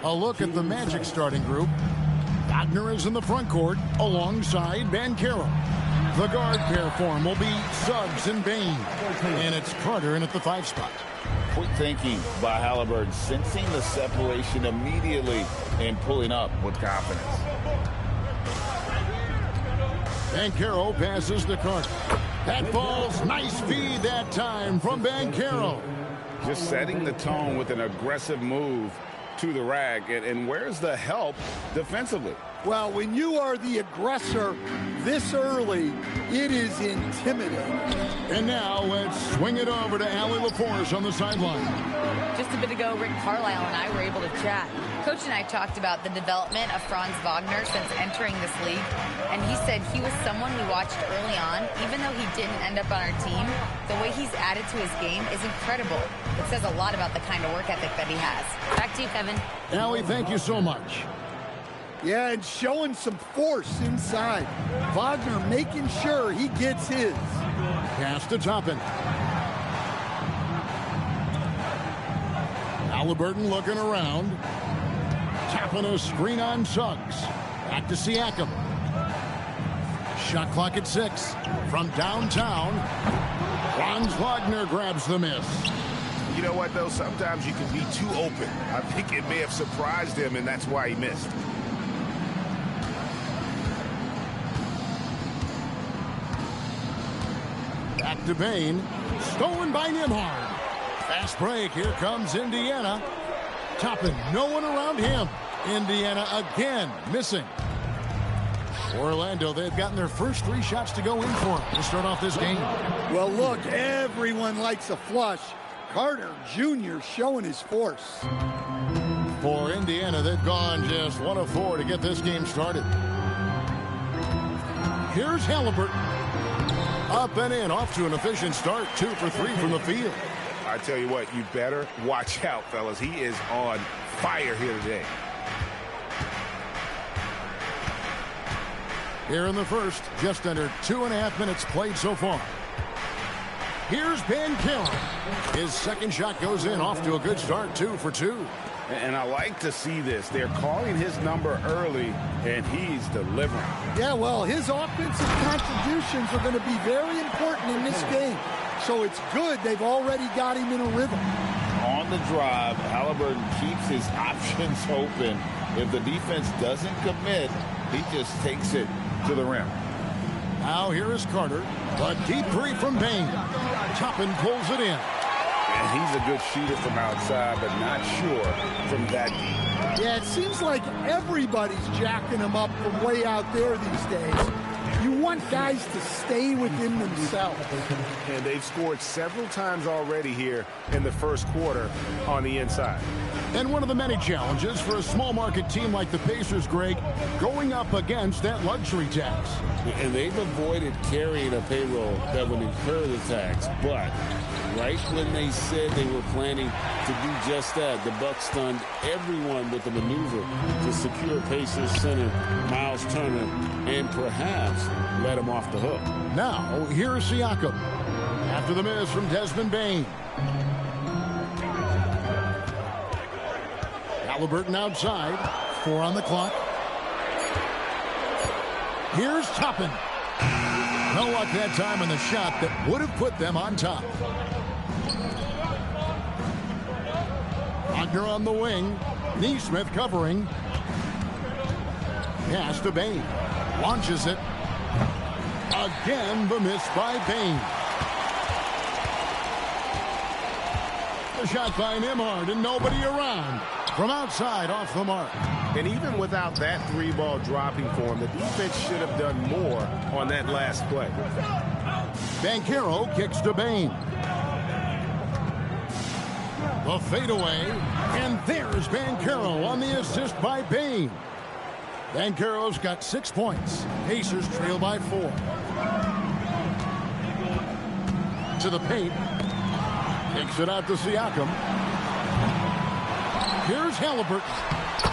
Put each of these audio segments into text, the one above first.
A look at the Magic starting group. Wagner is in the front court alongside Banchero. The guard pair form will be Suggs and Bane. And it's Carter in at the 5 spot. Quick thinking by Halliburton, sensing the separation immediately and pulling up with confidence. Banchero passes to Carter. That falls. Nice feed that time from Banchero. Just setting the tone with an aggressive move to the rack. And where's the help defensively? Well, when you are the aggressor this early, it is intimidating. And now let's swing it over to Allie LaForce on the sideline. Just a bit ago, Rick Carlisle and I were able to chat. Coach and I talked about the development of Franz Wagner since entering this league, and he said he was someone we watched early on. Even though he didn't end up on our team, the way he's added to his game is incredible. It says a lot about the kind of work ethic that he has. Back to you, Kevin. Allie, thank you so much. Yeah, and showing some force inside. Wagner making sure he gets his. Pass to Toppin. Halliburton looking around. Tapping a screen on Suggs. Back to Siakam. Shot clock at 6. From downtown, Franz Wagner grabs the miss. You know what, though? Sometimes you can be too open. I think it may have surprised him, and that's why he missed. Back to Bane. Stolen by Nembhard. Fast break. Here comes Indiana. Toppin, no one around him. Indiana again missing. Orlando, they've gotten their first 3 shots to go in for them to start off this game. Well, look, everyone likes a flush. Carter Jr. showing his force. For Indiana, they've gone just 1 of 4 to get this game started. Here's Halliburton. Up and in, off to an efficient start. 2 for 3 from the field. I tell you what, you better watch out, fellas. He is on fire here today. Here in the first, just under 2.5 minutes played so far. Here's Banchero. His second shot goes in, off to a good start, 2 for 2. And I like to see this. They're calling his number early, and he's delivering. Yeah, well, his offensive contributions are going to be very important in this game. So it's good they've already got him in a rhythm. On the drive, Halliburton keeps his options open. If the defense doesn't commit, he just takes it to the rim. Now here is Carter. A deep 3 from Bane. Toppin pulls it in. And he's a good shooter from outside, but not sure from that deep. Yeah, it seems like everybody's jacking him up from way out there these days. You want guys to stay within themselves. And they've scored several times already here in the first quarter on the inside. And one of the many challenges for a small market team like the Pacers, Greg, going up against that luxury tax. And they've avoided carrying a payroll that would incur the tax. But right when they said they were planning to do just that, the Bucks stunned everyone with the maneuver to secure Pacers center Miles Turner and perhaps let him off the hook. Now, here's Siakam. After the miss from Desmond Bane. Halliburton outside. 4 on the clock. Here's Toppin. No luck that time on the shot that would have put them on top. Wagner on the wing. Nesmith covering. Pass to Bane. Launches it. Again, the miss by Bane. The shot by Nembhard and nobody around. From outside, off the mark. And even without that 3-ball dropping for him, the defense should have done more on that last play. Banchero kicks to Bane. The fadeaway, and there's Banchero on the assist by Bane. Banchero's got 6 points. Pacers trail by 4. To the paint. Takes it out to Siakam. Here's Halliburton.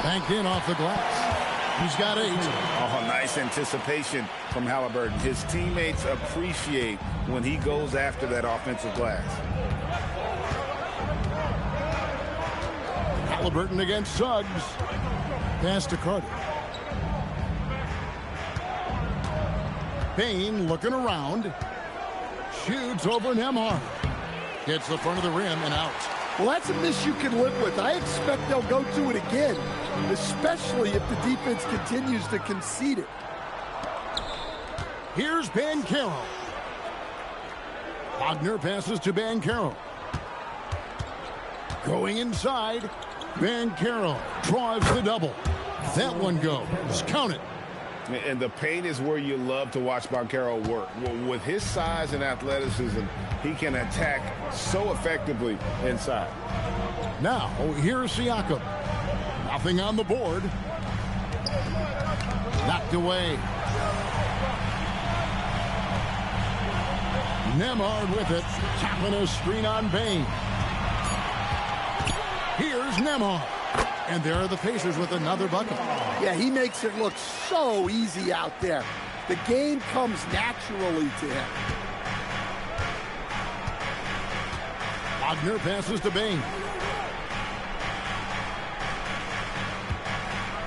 Banked in off the glass. He's got 8. Oh, nice anticipation from Halliburton. His teammates appreciate when he goes after that offensive glass. Halliburton against Suggs. Pass to Carter. Payne looking around. Shoots over Nembhard. Hits the front of the rim and out. Well, that's a miss you can live with. I expect they'll go to it again, especially if the defense continues to concede it. Here's Banchero. Wagner passes to Banchero. Going inside. Banchero drives the double. That one goes. Count it. And the paint is where you love to watch Banchero work. With his size and athleticism, he can attack so effectively inside. Now, here's Siakam. Nothing on the board. Knocked away. Nembhard with it. Tapping a screen on Bane. Here's Nembhard. And there are the Pacers with another bucket. Yeah, he makes it look so easy out there. The game comes naturally to him. Wagner passes to Bane.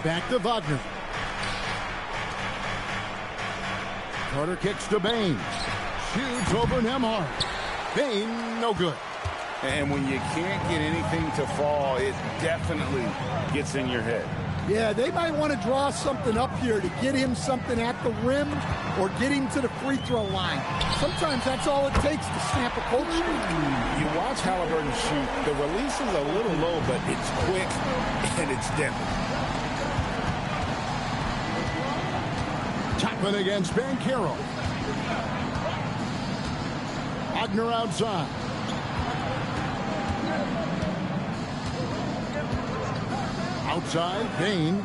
Back to Wagner. Carter kicks to Bane. Shoots over Nembhard. Bane, no good. And when you can't get anything to fall, it definitely gets in your head. Yeah, they might want to draw something up here to get him something at the rim or get him to the free throw line. Sometimes that's all it takes to snap a culture. You watch Halliburton shoot, the release is a little low, but it's quick and it's deadly. Chapman against Banchero. Wagner outside. Outside, Bane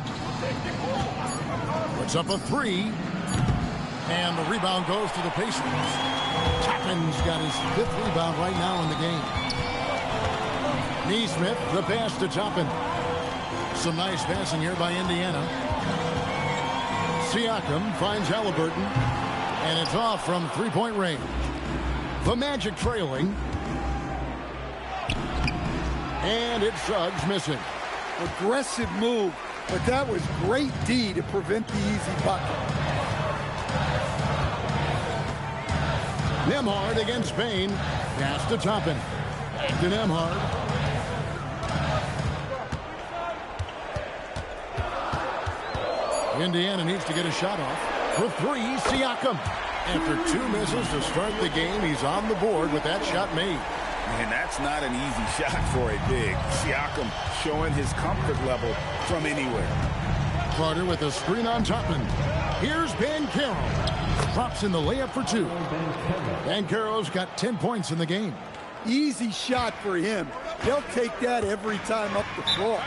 puts up a three, and the rebound goes to the Pacers. Chapman's got his 5th rebound right now in the game. Nesmith, the pass to Chapman. Some nice passing here by Indiana. Siakam finds Halliburton, and it's off from three-point range. The Magic trailing, and it's Suggs missing. Aggressive move, but that was great D to prevent the easy bucket. Nembhard against Bane. Pass to Toppin. Back to Nembhard. Indiana needs to get a shot off. For three, Siakam. After 2 misses to start the game, he's on the board with that shot made. And that's not an easy shot for a big. Siakam showing his comfort level from anywhere. Carter with a screen on Topman. Here's Banchero. Drops in the layup for 2. Banchero's got 10 points in the game. Easy shot for him. They'll take that every time up the floor.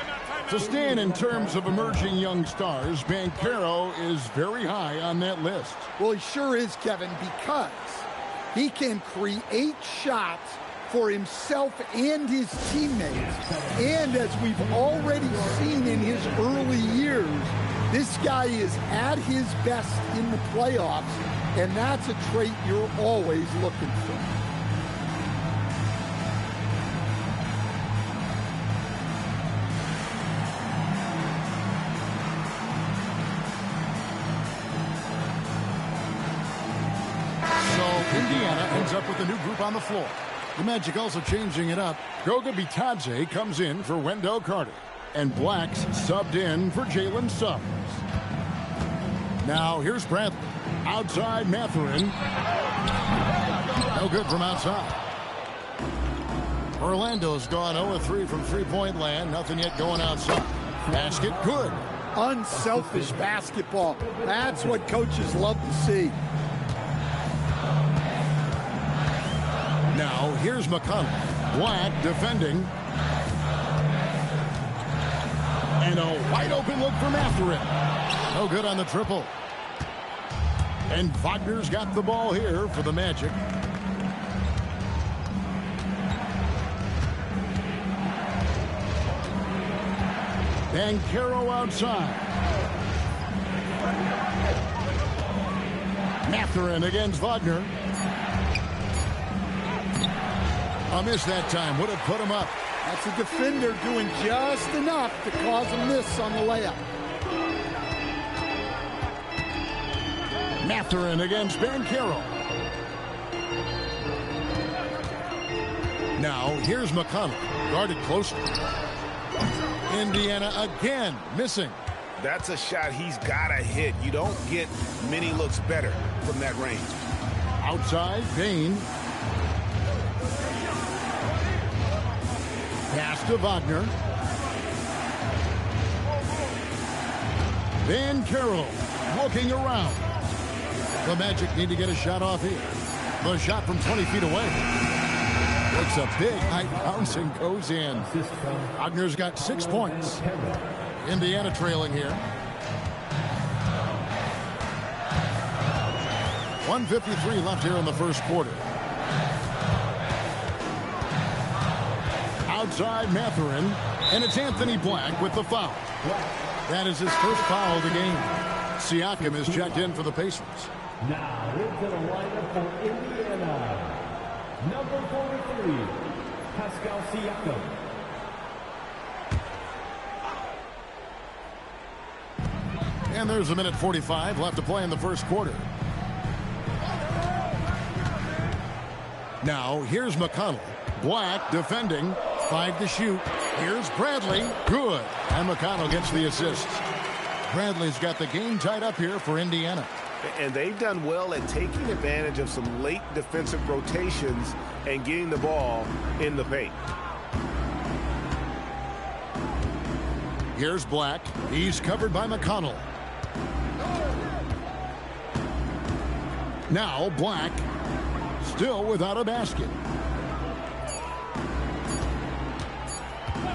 To stand in terms of emerging young stars, Banchero is very high on that list. Well, he sure is, Kevin, because he can create shots for himself and his teammates. And as we've already seen in his early years, this guy is at his best in the playoffs, and that's a trait you're always looking for. So Indiana ends up with a new group on the floor. The Magic also changing it up. Goga Bitadze comes in for Wendell Carter. And Black's subbed in for Jalen Suggs. Now here's Bradley. Outside Mathurin. No good from outside. Orlando's gone 0-3 from three-point land. Nothing yet going outside. Basket good. Unselfish basketball. That's what coaches love to see. Now, here's McConnell. Black defending. And a wide open look for Mathurin. No good on the triple. And Wagner's got the ball here for the Magic. Banchero outside. Mathurin against Wagner. A miss that time. Would have put him up. That's a defender doing just enough to cause a miss on the layup. Mathurin against Banchero. Now, here's McConnell, guarded closely. Indiana again missing. That's a shot he's got to hit. You don't get many looks better from that range. Outside, Payne. Pass to Wagner. Banchero looking around. The Magic need to get a shot off here. The shot from 20 feet away. It's a big high bounce and goes in. Wagner's got 6 points. Indiana trailing here. 1:53 left here in the first quarter. Outside Mathurin, and it's Anthony Black with the foul. That is his first foul of the game. Siakam is checked in for the Pacers. Now into the lineup for Indiana. Number 43, Pascal Siakam. And there's a minute 45 left to play in the first quarter. Now, here's McConnell. Black defending. 5 to shoot. Here's Bradley. Good. And McConnell gets the assist. Bradley's got the game tied up here for Indiana. And they've done well at taking advantage of some late defensive rotations and getting the ball in the paint. Here's Black. He's covered by McConnell. Now Black still without a basket.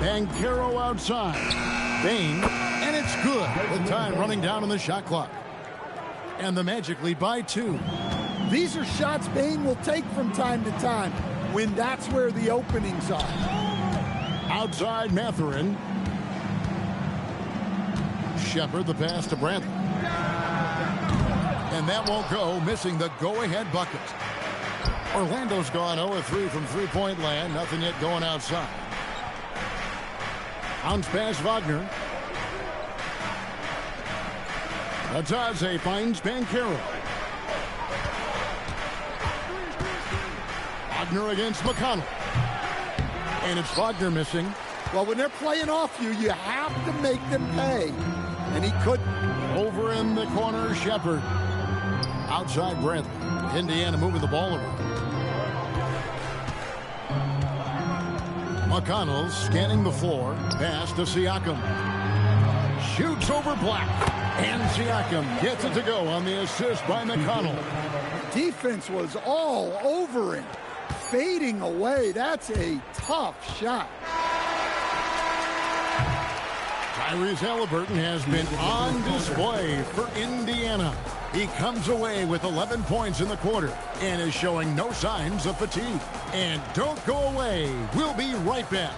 Banchero outside. Bane, and it's good. The time running down on the shot clock. And the Magic lead by 2. These are shots Bane will take from time to time when that's where the openings are. Outside Mathurin. Shepard the pass to Bradley. And that won't go, missing the go-ahead bucket. Orlando's gone 0-3 from three-point land. Nothing yet going outside. Bounce pass Wagner. Ataze finds Banchero. Wagner against McConnell. And it's Wagner missing. Well, when they're playing off you, you have to make them pay. And he couldn't. Over in the corner, Shepard. Outside Bradley. Indiana moving the ball around. McConnell scanning the floor. Pass to Siakam. Shoots over Black. And Siakam gets it to go on the assist by McConnell. Defense was all over him. Fading away. That's a tough shot. Tyrese Halliburton has been on display for Indiana. He comes away with 11 points in the quarter and is showing no signs of fatigue. And don't go away. We'll be right back.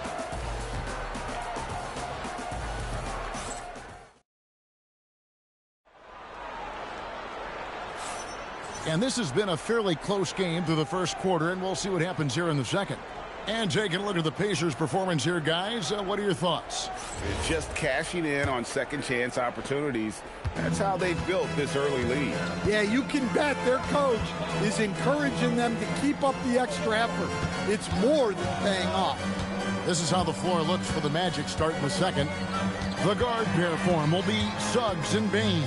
And this has been a fairly close game through the first quarter, and we'll see what happens here in the second. And taking a look at the Pacers' performance here, guys. What are your thoughts? Just cashing in on second chance opportunities. That's how they built this early lead. Yeah, you can bet their coach is encouraging them to keep up the extra effort. It's more than paying off. This is how the floor looks for the Magic start in the second. The guard pair form will be Suggs and Bane.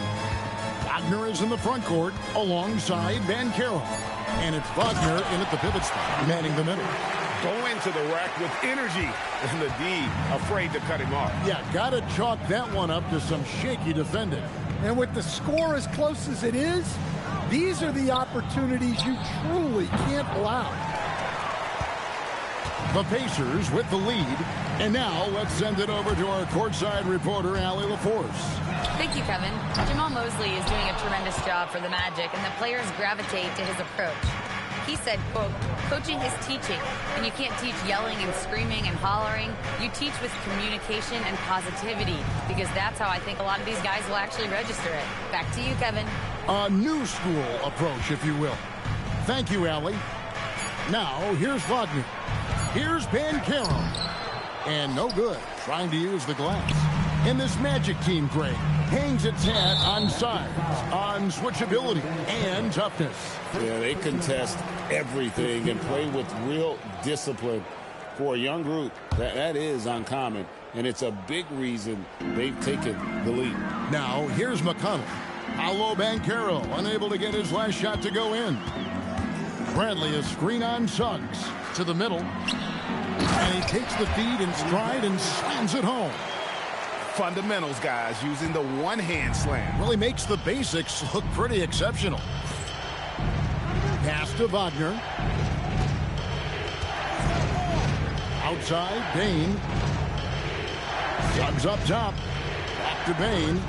Wagner is in the front court alongside Banchero. And it's Wagner in at the pivot spot, manning the middle. Going to the rack with energy, and the D afraid to cut him off. Yeah, got to chalk that one up to some shaky defending. And with the score as close as it is, these are the opportunities you truly can't allow. The Pacers with the lead. And now let's send it over to our courtside reporter, Allie LaForce. Thank you, Kevin. Jamal Mosley is doing a tremendous job for the Magic, and the players gravitate to his approach. He said, quote, coaching is teaching, and you can't teach yelling and screaming and hollering. You teach with communication and positivity, because that's how I think a lot of these guys will actually register it. Back to you, Kevin. A new school approach, if you will. Thank you, Allie. Now, here's Wagner. Here's Banchero. And no good, trying to use the glass. And this Magic team, Greg, hangs its hat on size, on switchability, and toughness. Yeah, they contest everything and play with real discipline. For a young group, that is uncommon, and it's a big reason they've taken the lead. Now, here's McConnell. Paolo Banchero unable to get his last shot to go in. Bradley, a screen on Suggs to the middle. And he takes the feed in stride and slams it home. Fundamentals, guys, using the one-hand slam. Really makes the basics look pretty exceptional. Pass to Wagner. Outside, Bane. Suggs up top. Back to Bane.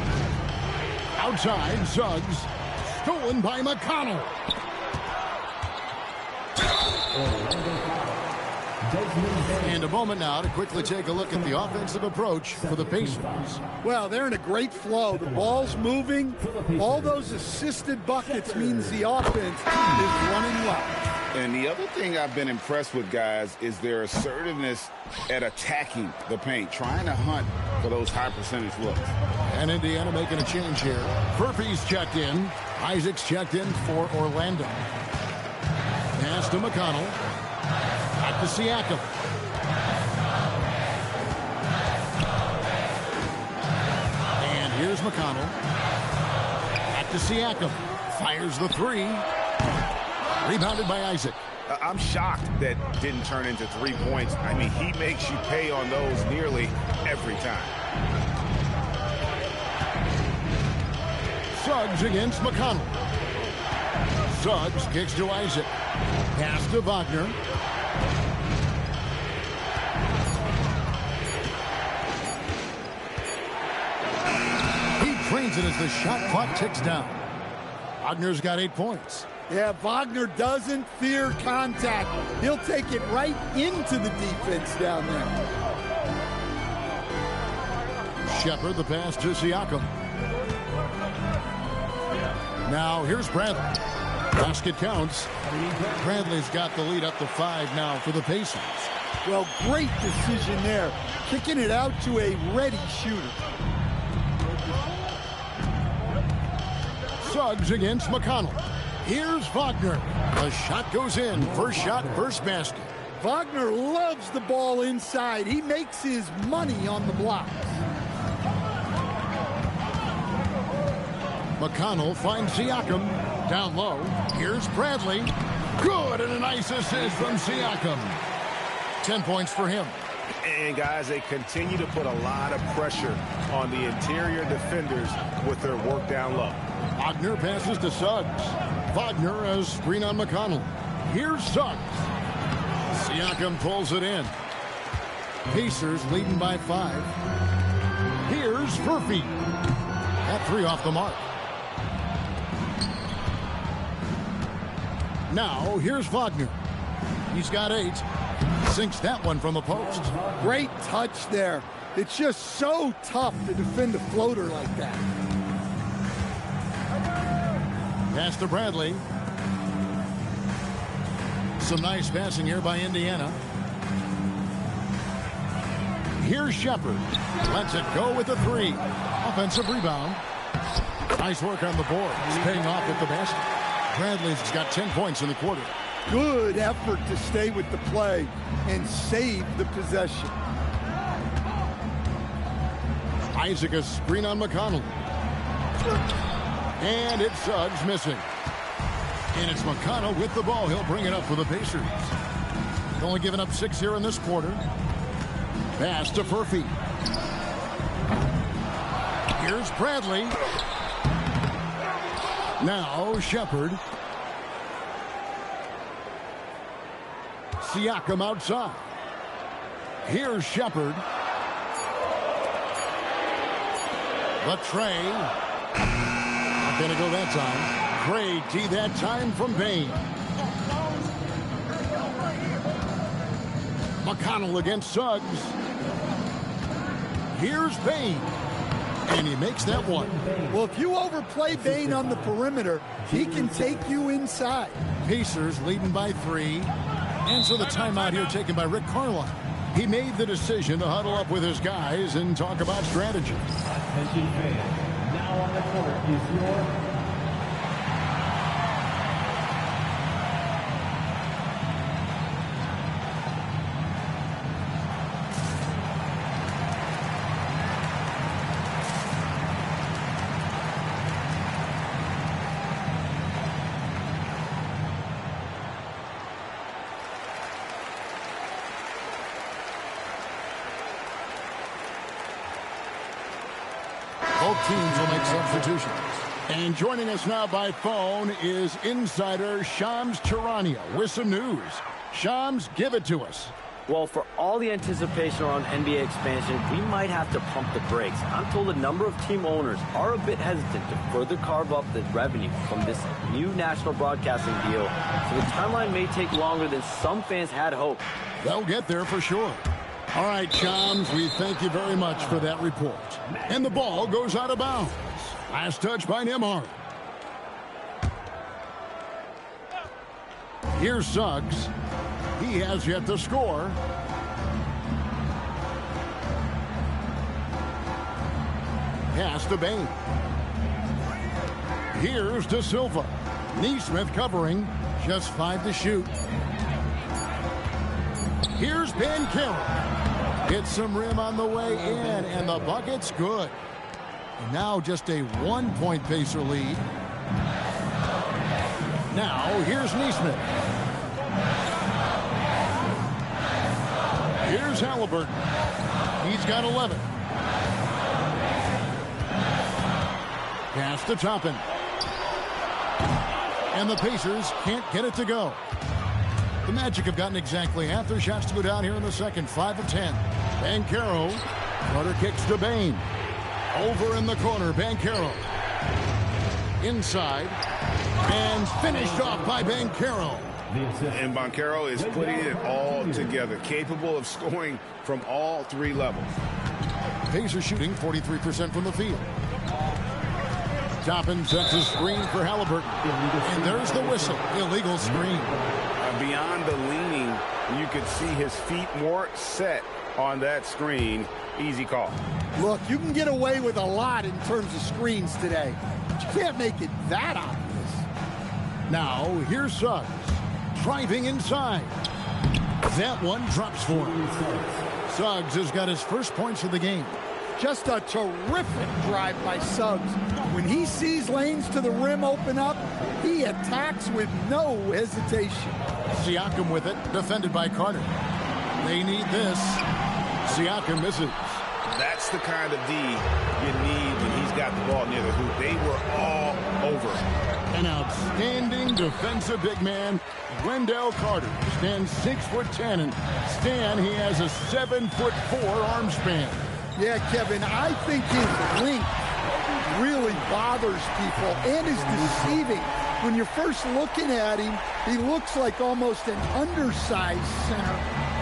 Outside, Suggs. Stolen by McConnell. And a moment now to quickly take a look at the offensive approach for the Pacers. Well, they're in a great flow. The ball's moving. All those assisted buckets means the offense is running well. And the other thing I've been impressed with, guys, is their assertiveness at attacking the paint, trying to hunt for those high percentage looks. And Indiana making a change here. Furphy's checked in. Isaac's checked in for Orlando. Pass to McConnell. Back to Siakam. And here's McConnell. Back to Siakam. Fires the three. Rebounded by Isaac. I'm shocked that didn't turn into 3 points. I mean, he makes you pay on those nearly every time. Suggs against McConnell. Suggs kicks to Isaac. Pass to Wagner. He trains it as the shot clock ticks down. Wagner's got 8 points. Yeah, Wagner doesn't fear contact. He'll take it right into the defense down there. Shepard, the pass to Siakam. Now here's Bradley. Basket counts. Bradley's got the lead up to 5 now for the Pacers. Well, great decision there. Kicking it out to a ready shooter. Suggs against McConnell. Here's Wagner. The shot goes in. First shot, first basket. Wagner loves the ball inside. He makes his money on the blocks. McConnell finds Siakam. Down low. Here's Bradley. Good, and a nice assist from Siakam. 10 points for him. And, guys, they continue to put a lot of pressure on the interior defenders with their work down low. Wagner passes to Suggs. Wagner a screen on McConnell. Here's Suggs. Siakam pulls it in. Pacers leading by 5. Here's Furphy. That 3 off the mark. Now here's Wagner. He's got 8. Sinks that one from the post. Great touch there. It's just so tough to defend a floater like that. Pass to Bradley. Some nice passing here by Indiana. Here's Shepard. Lets it go with the 3. Offensive rebound. Nice work on the board. It's paying off at the basket. Bradley's got 10 points in the quarter. Good effort to stay with the play and save the possession. Isaac a screen on McConnell. And it's Suggs missing. And it's McConnell with the ball. He'll bring it up for the Pacers. Only giving up 6 here in this quarter. Pass to Furphy. Here's Bradley. Now Shepard. Siakam outside. Here's Shepard. The tray. Not going to go that time. Great D that time from Bane. McConnell against Suggs. Here's Bane. And he makes that one. Well, if you overplay Bane on the perimeter, he can take you inside. Pacers leading by 3. And so the timeout here taken by Rick Carlisle. He made the decision to huddle up with his guys and talk about strategy. Attention fans, now on the court is your Both teams will make substitutions. And joining us now by phone is insider Shams Charania with some news. Shams, give it to us. Well, for all the anticipation around NBA expansion, we might have to pump the brakes. I'm told a number of team owners are a bit hesitant to further carve up the revenue from this new national broadcasting deal, so the timeline may take longer than some fans had hoped. They'll get there for sure. All right, Shams, we thank you very much for that report. And the ball goes out of bounds. Last touch by Nembhard. Here's Suggs. He has yet to score. Pass to Bane. Here's De Silva. Neesmith covering. Just 5 to shoot. Here's Banchero. Hits some rim on the way in, and the bucket's good. And now just a 1-point Pacer lead. Now here's Neesmith. Here's Halliburton. He's got 11. Pass to Toppin. And the Pacers can't get it to go. The Magic have gotten exactly half their shots to go down here in the second. 5 of 10. Banchero. Carter kicks to Bane. Over in the corner, Banchero. Inside. And finished off by Banchero. And Banchero is putting it all together, capable of scoring from all 3 levels. Pacers shooting 43% from the field. Toppin sets a screen for Halliburton. And there's the whistle. Illegal screen. Beyond the leaning, you could see his feet more set on that screen. Easy call. Look, you can get away with a lot in terms of screens today, but you can't make it that obvious. Now, here's Suggs. Driving inside. That one drops for him. Suggs has got his first points of the game. Just a terrific drive by Suggs. When he sees lanes to the rim open up, he attacks with no hesitation. Siakam with it, defended by Carter. They need this. Siakam misses. That's the kind of D you need when he's got the ball near the hoop. They were all over. An outstanding defensive big man, Wendell Carter, stands 6'10", and Stan, he has a 7'4" arm span. Yeah, Kevin, I think his length really bothers people and is deceiving. When you're first looking at him, he looks like almost an undersized center.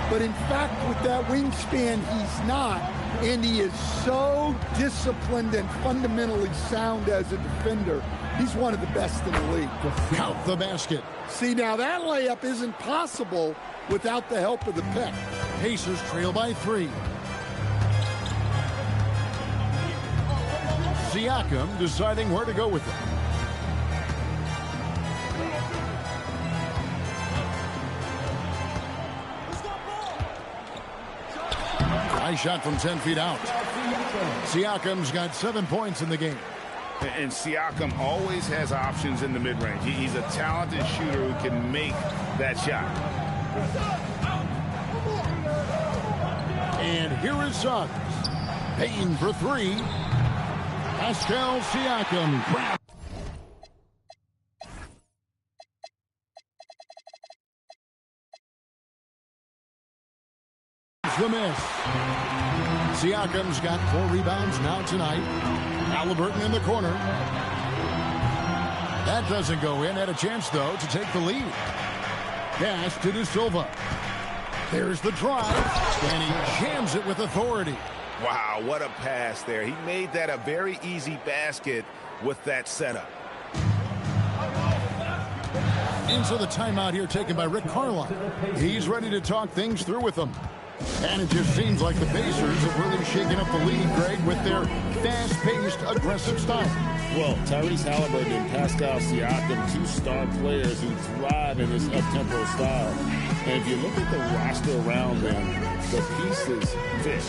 But in fact, with that wingspan, he's not. And he is so disciplined and fundamentally sound as a defender. He's one of the best in the league. Count the basket. See, now that layup isn't possible without the help of the pick. Pacers trail by 3. Siakam deciding where to go with it. Nice shot from 10 feet out. Siakam's got 7 points in the game. And Siakam always has options in the mid-range. He's a talented shooter who can make that shot. And here is Suggs. Payne for 3. Pascal Siakam. The miss. Siakam's got 4 rebounds now tonight. Halliburton in the corner. That doesn't go in. Had a chance, though, to take the lead. Pass to De Silva. There's the drive, and he jams it with authority. Wow, what a pass there. He made that a very easy basket with that setup. Into the timeout here taken by Rick Carlisle. He's ready to talk things through with them. And it just seems like the Pacers have really shaken up the league, Greg, with their fast-paced, aggressive style. Well, Tyrese Halliburton and Pascal Siakam, two star players who thrive in this up-tempo style. And if you look at the roster around them, the pieces fit.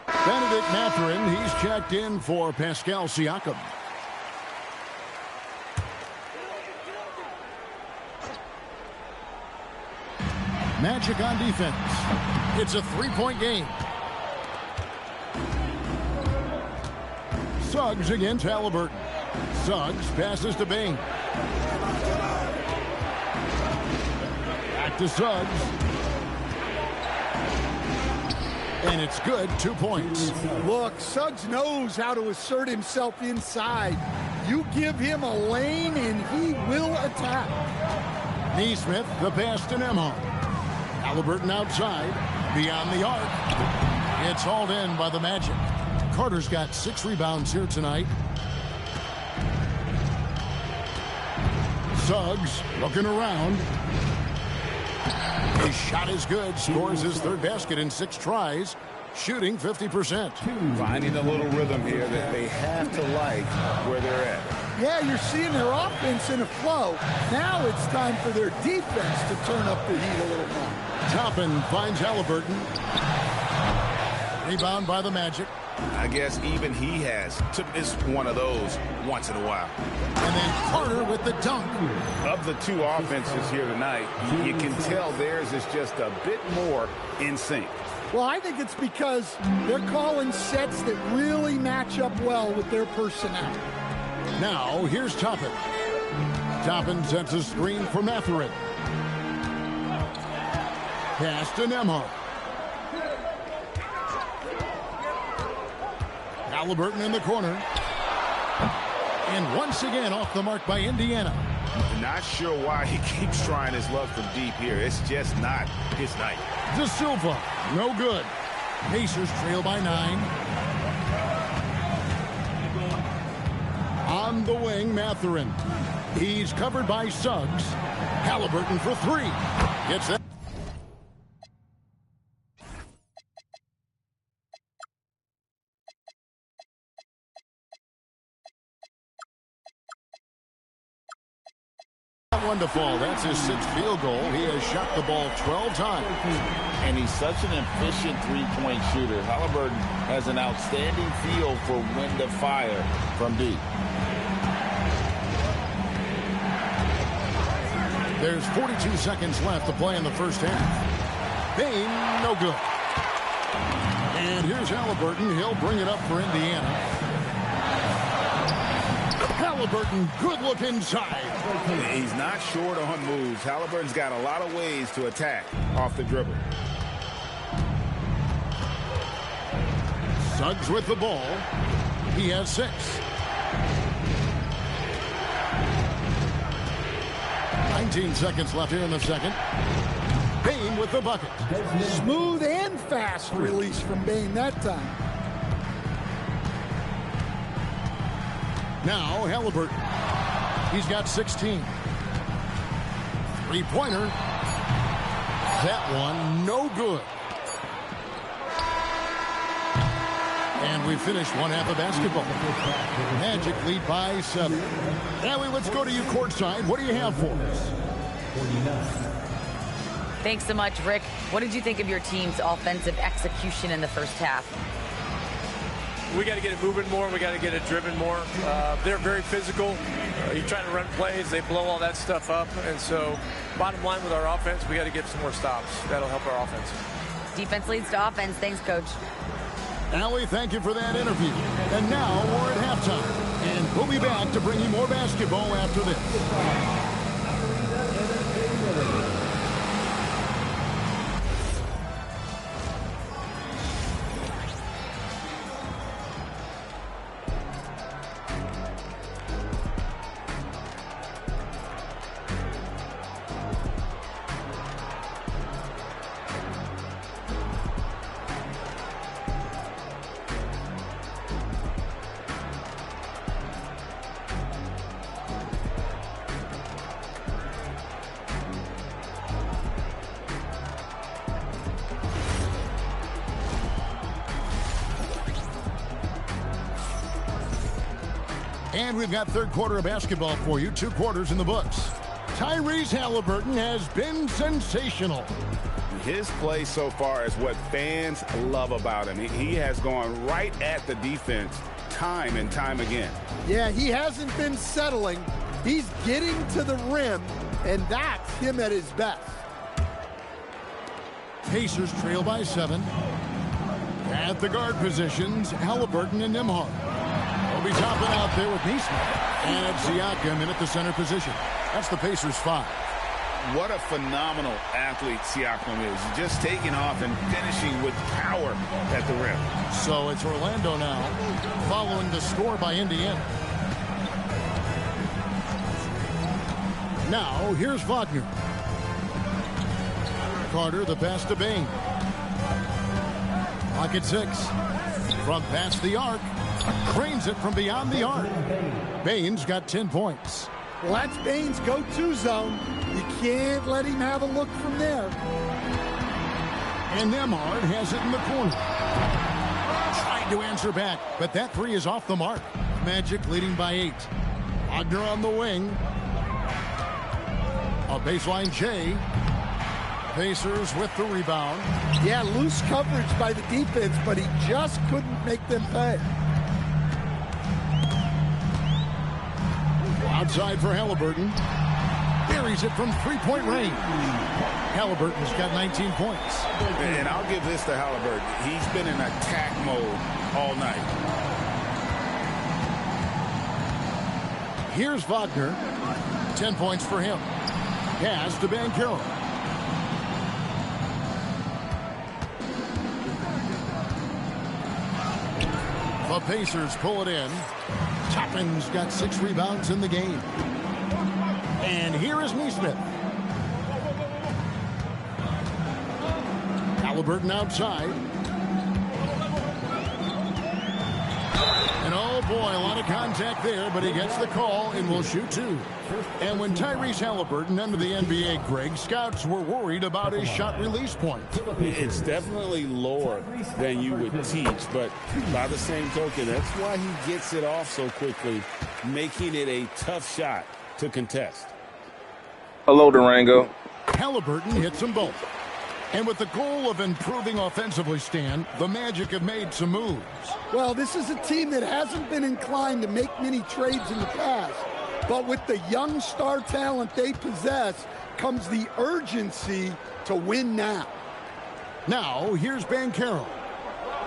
Benedict Mathurin, he's checked in for Pascal Siakam. Magic on defense. It's a three-point game. Suggs against Halliburton. Suggs passes to Bane. Back to Suggs. And it's good, 2 points. Look, Suggs knows how to assert himself inside. You give him a lane and he will attack. Neesmith, the pass to Nembhard. Halliburton outside, beyond the arc. It's hauled in by the Magic. Carter's got 6 rebounds here tonight. Suggs looking around. His shot is good. Scores his third basket in 6 tries. Shooting 50%. Finding a little rhythm here that they have to like where they're at. Yeah, you're seeing their offense in a flow. Now it's time for their defense to turn up the heat a little more. Toppin finds Halliburton. Rebound by the Magic. I guess even he has to miss one of those once in a while. And then Carter with the dunk. Of the two offenses here tonight, you can tell theirs is just a bit more in sync. Well, I think it's because they're calling sets that really match up well with their personnel. Now, here's Toppin. Toppin sets a screen for Mathurin. Pass to Nembhard. Halliburton in the corner. And once again off the mark by Indiana. Not sure why he keeps trying his luck from deep here. It's just not his night. De Silva, no good. Pacers trail by 9. On the wing, Mathurin. He's covered by Suggs. Halliburton for 3. Gets that. One to fall. That's his 6th field goal. He has shot the ball 12 times. And he's such an efficient three-point shooter. Halliburton has an outstanding feel for when to fire from deep. There's 42 seconds left to play in the first half. Bane, no good. And here's Halliburton. He'll bring it up for Indiana. Halliburton, good look inside. He's not short on moves. Halliburton's got a lot of ways to attack off the dribble. Suggs with the ball. He has 6. "19 seconds left here in the second. Bane with the bucket. Smooth and fast release from Bane that time. Now Halliburton. He's got 16. Three-pointer. That one no good. And we finished one half of basketball. Magic lead by 7. Allie, let's go to you courtside. What do you have for us? Thanks so much, Rick. What did you think of your team's offensive execution in the first half? We got to get it moving more. We got to get it driven more. They're very physical. You're trying to run plays. They blow all that stuff up. And so bottom line with our offense, we got to get some more stops. That'll help our offense. Defense leads to offense. Thanks, Coach. Allie, thank you for that interview. And now we're at halftime. And we'll be back to bring you more basketball after this. And we've got third quarter of basketball for you. 2 quarters in the books. Tyrese Halliburton has been sensational. His play so far is what fans love about him. He has gone right at the defense time and time again. Yeah, he hasn't been settling. He's getting to the rim, and that's him at his best. Pacers trail by 7. At the guard positions, Halliburton and Nembhard. They'll be topping out there with Nesmith. And Siakam in at the center position. That's the Pacers 5. What a phenomenal athlete Siakam is. Just taking off and finishing with power at the rim. So it's Orlando now, following the score by Indiana. Now, here's Wagner. Carter, the pass to Bane. Clock at 6. From past the arc. Cranes it from beyond the arc. Bane's got 10 points. Well, that's Bane's go-to zone. You can't let him have a look from there. And Nembhard has it in the corner. Tried to answer back, but that 3 is off the mark. Magic leading by 8. Wagner on the wing. A baseline J. Pacers with the rebound. Yeah, loose coverage by the defense, but he just couldn't make them pay. Outside for Halliburton. Buries it from three-point range. Halliburton's got 19 points. And I'll give this to Halliburton. He's been in attack mode all night. Here's Wagner. 10 points for him. Pass to Banchero. The Pacers pull it in. Toppin's got 6 rebounds in the game. And here is Nesmith. Halliburton outside. And oh boy, a lot of contact there, but he gets the call and will shoot 2. And when Tyrese Halliburton entered the NBA, Greg, scouts were worried about his shot release point. It's definitely lower than you would teach, but by the same token, that's why he gets it off so quickly, making it a tough shot to contest. Hello, Durango. Halliburton hits them both. And with the goal of improving offensively, Stan, the Magic have made some moves. Well, this is a team that hasn't been inclined to make many trades in the past. But with the young star talent they possess comes the urgency to win now. Now, here's Banchero.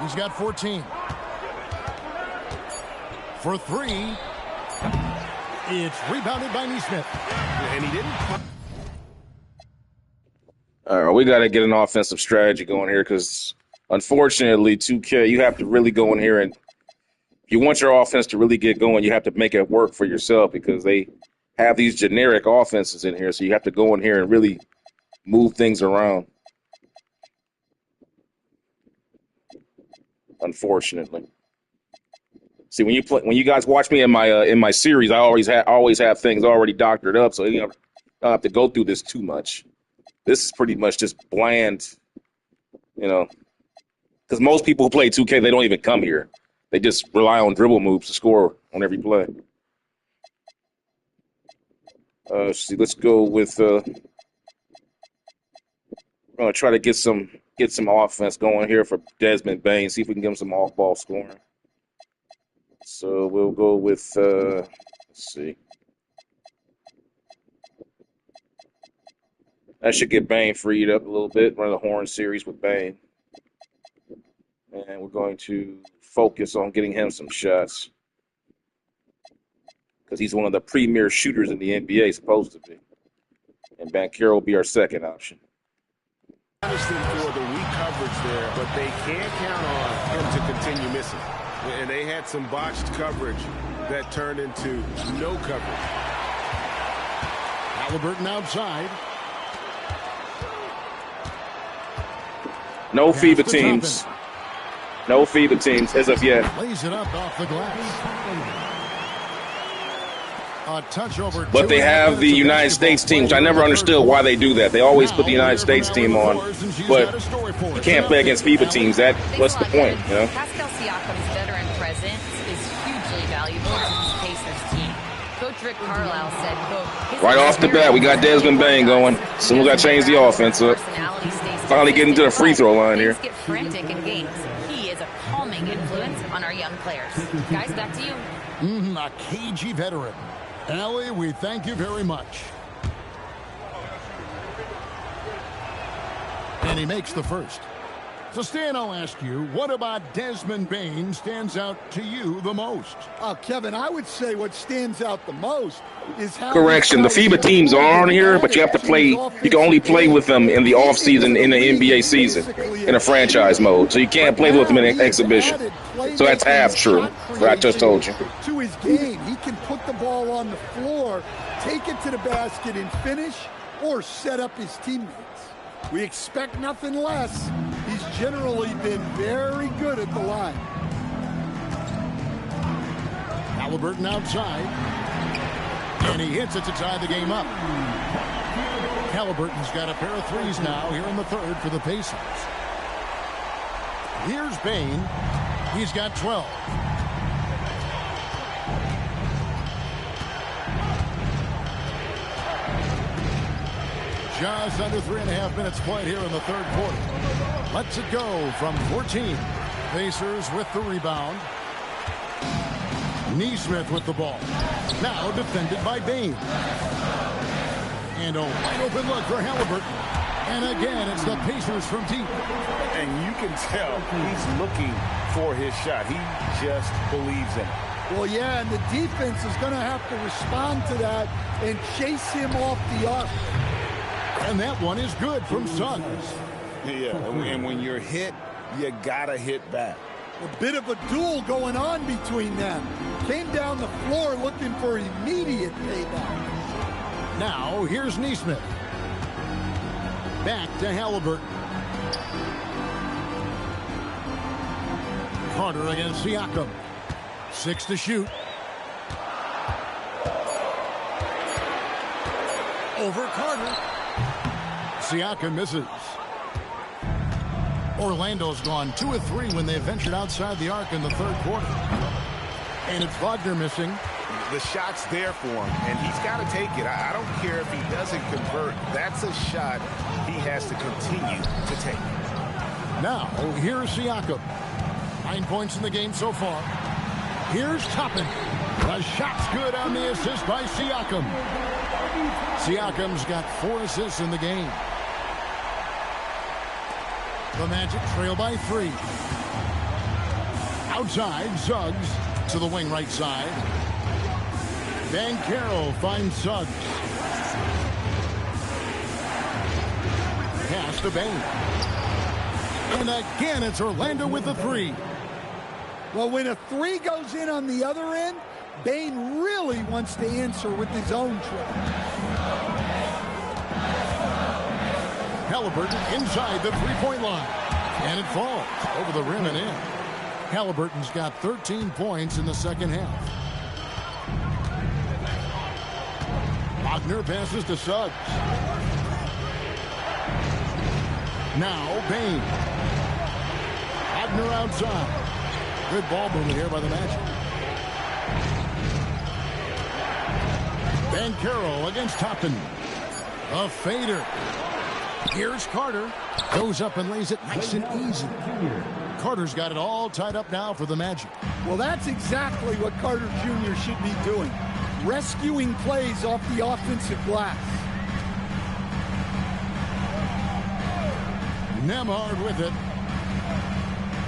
He's got 14. For 3. It's rebounded by Nesmith. And he didn't... All right, we got to get an offensive strategy going here because, unfortunately, 2K, you have to really go in here and if you want your offense to really get going, you have to make it work for yourself because they have these generic offenses in here. So you have to go in here and really move things around. Unfortunately. See, when you guys watch me in my series, I always have things already doctored up, so you don't have to go through this too much. This is pretty much just bland, because most people who play 2K, they don't even come here. They just rely on dribble moves to score on every play. See, let's go with. We're gonna try to get some offense going here for Desmond Bane. See if we can get him some off-ball scoring. So we'll go with. Let's see. That should get Bane freed up a little bit. Run the Horn series with Bane. And we're going to focus on getting him some shots. Because he's one of the premier shooters in the NBA, supposed to be. And Banchero will be our second option. Honestly, for the weak coverage there, but they can't count on him to continue missing. And they had some botched coverage that turned into no coverage. Halliburton outside. No FIBA teams. No FIBA teams as of yet. Lays it up off the glass. A touch over. But they have the United States team, which I never understood why they do that. They always put the United States team on, but you can't play against FIBA teams. What's the point, Pascal Siakam's veteran presence is hugely valuable to this Pacers team. Coach Rick Carlisle said, quote, Right off the bat, we got Desmond Bane going. So we got to change the offense up. Finally getting to the free throw line here. Get frantic in games. He is a calming influence on our young players. Guys, back to you. A cagey veteran. Allie, we thank you very much. And he makes the first. So, Stan, I'll ask you, what about Desmond Bane stands out to you the most? Kevin, I would say what stands out the most is how... Correction, the FIBA teams are on here, but you have to play, you can only play with them in the offseason in the NBA season in a franchise mode. So you can't play with them in an exhibition. So that's half true, what I just told you. To his game, he can put the ball on the floor, take it to the basket and finish, or set up his teammates. We expect nothing less. He's generally been very good at the line. Halliburton outside. And he hits it to tie the game up. Halliburton's got a pair of threes now here in the third for the Pacers. Here's Bane. He's got 12. Just under 3.5 minutes played here in the third quarter. Lets it go from 14. Pacers with the rebound. Nesmith with the ball. Now defended by Bane. And a wide open look for Halliburton. And again, it's the Pacers from deep. And you can tell he's looking for his shot. He just believes in it. Well, yeah, and the defense is going to have to respond to that and chase him off the arc. And that one is good from Suggs. Yeah, and when you're hit, you got to hit back. A bit of a duel going on between them. Came down the floor looking for immediate payback. Now, here's Nesmith. Back to Halliburton. Carter against Siakam. 6 to shoot. Over Carter. Siakam misses. Orlando's gone 2 of 3 when they ventured outside the arc in the third quarter. And it's Wagner missing. The shot's there for him, and he's got to take it. I don't care if he doesn't convert. That's a shot he has to continue to take. Now, here's Siakam. 9 points in the game so far. Here's Toppin. The shot's good on the assist by Siakam. Siakam's got 4 assists in the game. The Magic trail by 3. Outside, Suggs to the wing right side. Banchero finds Suggs. Pass to Bane. And again, it's Orlando with the 3. Well, when a 3 goes in on the other end, Bane really wants to answer with his own trick. Halliburton inside the three-point line. And it falls over the rim and in. Halliburton's got 13 points in the second half. Wagner passes to Suggs. Now Bane. Wagner outside. Good ball movement here by the Magic. Banchero against Toppin. A fader. Here's Carter. Goes up and lays it nice and easy. Carter's got it all tied up now for the Magic. Well, that's exactly what Carter Jr. should be doing. Rescuing plays off the offensive glass. Nembhard with it.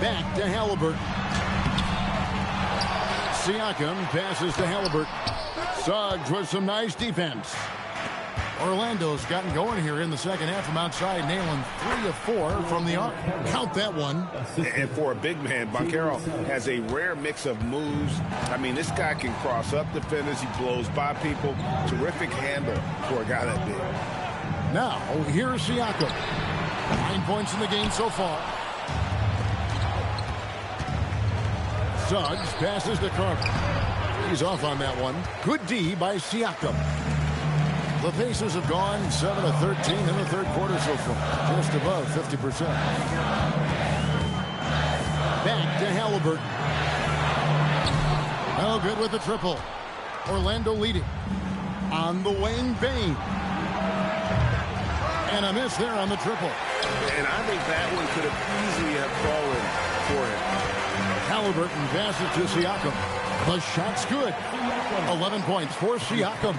Back to Halliburton. Siakam passes to Halliburton. Suggs with some nice defense. Orlando's gotten going here in the second half from outside, nailing 3 of 4 from the arc. Count that one. And for a big man, Banchero has a rare mix of moves. I mean, this guy can cross up defenders. He blows by people. Terrific handle for a guy that big. Now, here's Siakam. 9 points in the game so far. Suggs passes to Carter. He's off on that one. Good D by Siakam. The Pacers have gone 7 of 13 in the third quarter so far. Just above 50%. Back to Halliburton. No good with the triple. Orlando leading. On the wing, Bane. And a miss there on the triple. And I think that one could have easily have fallen for him. Halliburton passes to Siakam. The shot's good. 11 points for Siakam.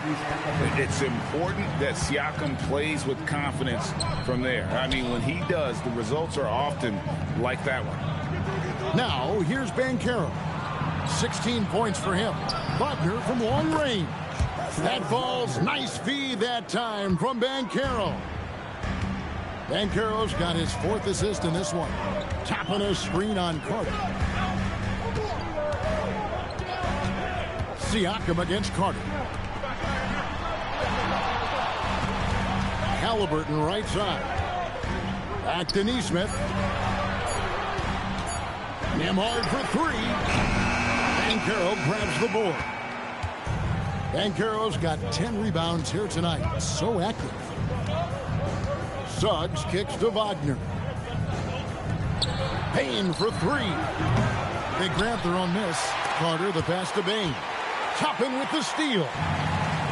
It's important that Siakam plays with confidence from there. I mean, when he does, the results are often like that one. Now, here's Banchero. 16 points for him. Wagner from long range. That falls. Nice feed that time from Banchero. Banchero's got his 4th assist in this one. Tapping a screen on Carter. Siakam against Carter. Halliburton right side. Back to Nesmith. Nembhard for 3. Banchero grabs the board. Banchero's got 10 rebounds here tonight. So active. Suggs kicks to Wagner. Bane for 3. They grab their own miss. Carter the pass to Bane. Toppin with the steal.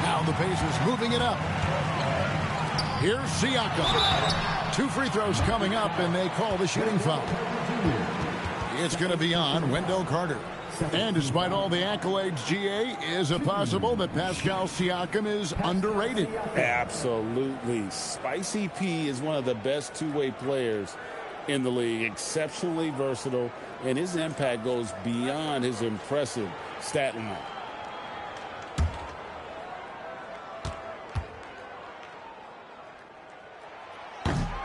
Now the Pacers moving it up. Here's Siakam. 2 free throws coming up, and they call the shooting foul. It's going to be on Wendell Carter. And despite all the accolades, GA, is it possible that Pascal Siakam is underrated? Absolutely. Spicy P is one of the best two-way players in the league. Exceptionally versatile, and his impact goes beyond his impressive stat line.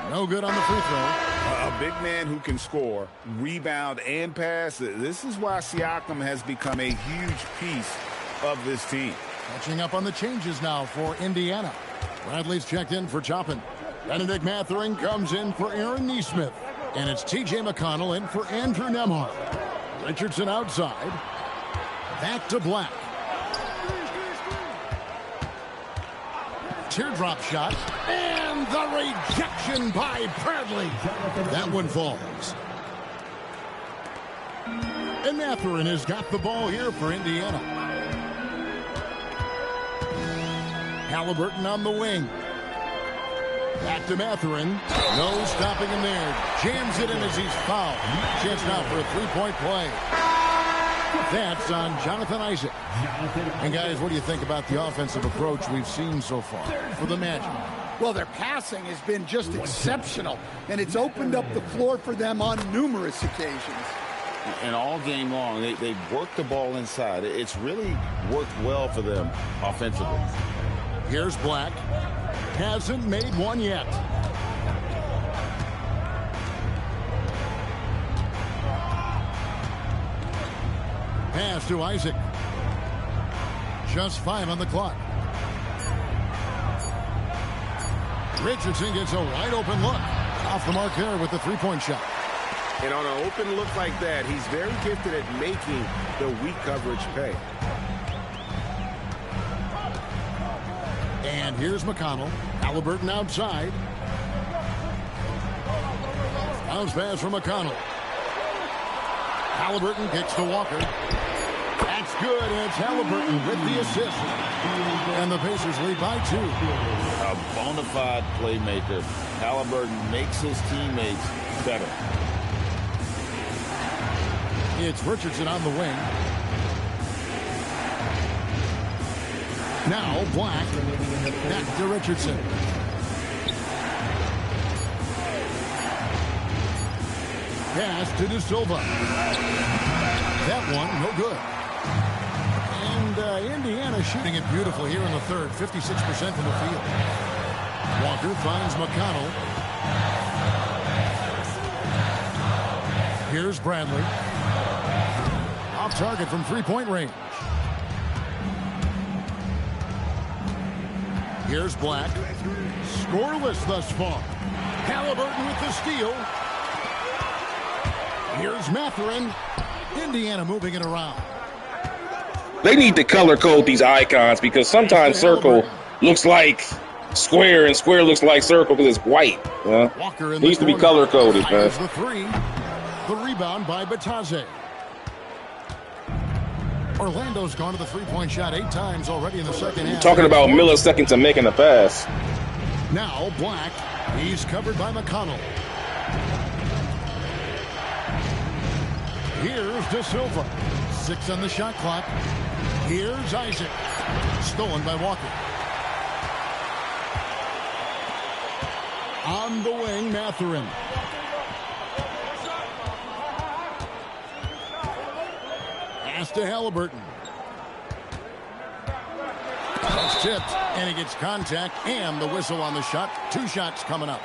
No good on the free throw. A big man who can score, rebound, and pass. This is why Siakam has become a huge piece of this team. Catching up on the changes now for Indiana. Bradley's checked in for Toppin. Benedict Mathurin comes in for Aaron Nesmith. And it's T.J. McConnell in for Andrew Nembhard. Richardson outside. Back to Black. Teardrop shot. And the rejection by Bradley. That one falls. And Mathurin has got the ball here for Indiana. Halliburton on the wing. Back to Mathurin. No stopping him there. Jams it in as he's fouled. Chance now for a three-point play. That's on Jonathan Isaac. And guys, what do you think about the offensive approach we've seen so far for the Magic? Well, their passing has been just exceptional, and it's opened up the floor for them on numerous occasions. And all game long, they've worked the ball inside. It's really worked well for them offensively. Here's Black. Hasn't made one yet. Pass to Isaac. Just 5 on the clock. Richardson gets a wide open look. Off the mark there with the three-point shot. And on an open look like that, he's very gifted at making the weak coverage pay. And here's McConnell. Halliburton outside. Bounce pass from McConnell. Halliburton kicks to Walker. That's good, and it's Halliburton with the assist. And the Pacers lead by 2. A bona fide playmaker. Halliburton makes his teammates better. It's Richardson on the wing. Now Black. Back to Richardson. Pass to De Silva. That one, no good. And Indiana shooting it beautifully here in the third. 56% from the field. Walker finds McConnell. Here's Bradley. Off target from three-point range. Here's Black. Scoreless thus far. Halliburton with the steal. Here's Mathurin. Indiana moving it around. They need to color code these icons because sometimes circle looks like square and square looks like circle because it's white. Walker in needs to be color coded, man. The three. The rebound by Batadze. Orlando's gone to the three-point shot 8 times already in the second half. Talking about milliseconds of making a pass. Now Black. He's covered by McConnell. Here's De Silva. 6 on the shot clock. Here's Isaac. Stolen by Walker. On the wing, Mathurin. Pass to Halliburton. It's tipped, and he gets contact and the whistle on the shot. 2 shots coming up.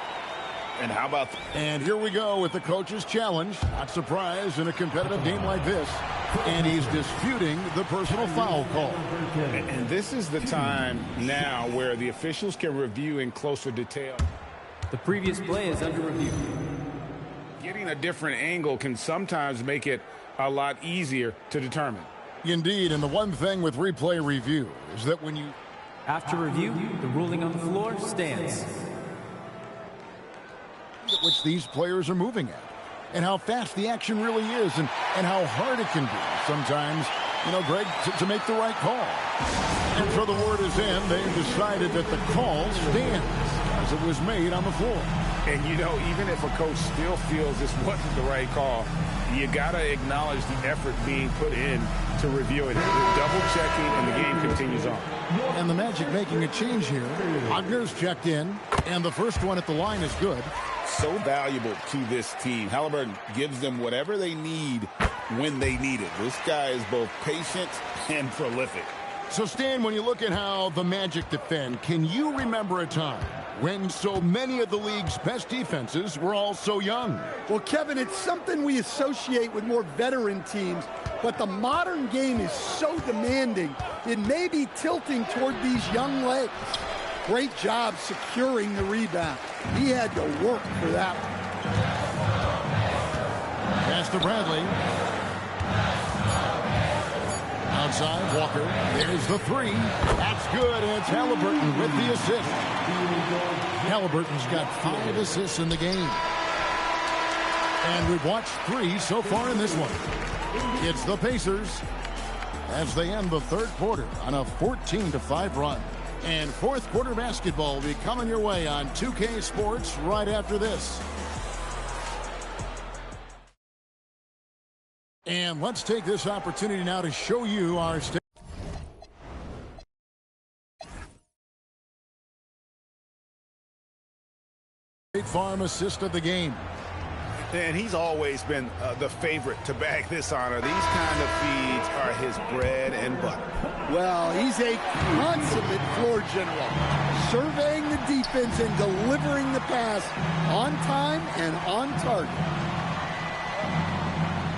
And how about... And here we go with the coach's challenge. Not surprised in a competitive game like this. And he's disputing the personal foul call. And this is the time now where the officials can review in closer detail. The previous play is under review. Getting a different angle can sometimes make it a lot easier to determine. Indeed, and the one thing with replay review is that when you... After review, the ruling on the floor stands. ...at which these players are moving at, and how fast the action really is, and how hard it can be sometimes, you know, Greg, to make the right call. And so the word is in. They've decided that the call stands as it was made on the floor. And, you know, even if a coach still feels this wasn't the right call, you got to acknowledge the effort being put in to review it. They're double-checking, and the game continues on. And the Magic making a change here. Wagner's checked in, and the first one at the line is good. So valuable to this team. Halliburton gives them whatever they need when they need it. This guy is both patient and prolific. So, Stan, when you look at how the Magic defend, can you remember a time when so many of the league's best defenses were all so young? Well, Kevin, it's something we associate with more veteran teams, but the modern game is so demanding, it may be tilting toward these young legs. Great job securing the rebound. He had to work for that one. Pass to Bradley. Outside, Walker. There's the 3. That's good, and it's Halliburton with the assist. Halliburton's got 5 assists in the game. And we've watched 3 so far in this one. It's the Pacers as they end the third quarter on a 14-5 run. And fourth quarter basketball will be coming your way on 2K Sports right after this. And let's take this opportunity now to show you our State Farm assist of the game. And he's always been the favorite to bag this honor. These kind of feeds are his bread and butter. Well, he's a consummate floor general, surveying the defense and delivering the pass on time and on target.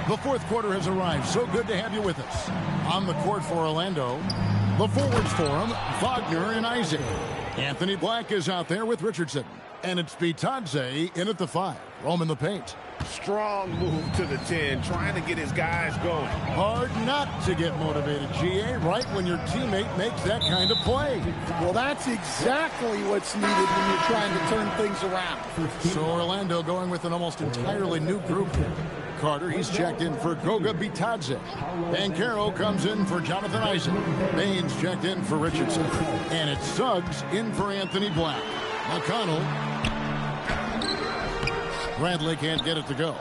The fourth quarter has arrived. So good to have you with us. On the court for Orlando, the forwards for him, Wagner and Isaac. Anthony Black is out there with Richardson. And it's Bitadze in at the 5. Roam in the paint. Strong move to the 10, trying to get his guys going. Hard not to get motivated, GA, right when your teammate makes that kind of play. Well, that's exactly what's needed when you're trying to turn things around. So Orlando going with an almost entirely new group here. Carter, he's checked in for Goga Bitadze. Banchero comes in for Jonathan Isaac. Baines checked in for Richardson. And it's Suggs in for Anthony Black. McConnell. Bradley can't get it to go.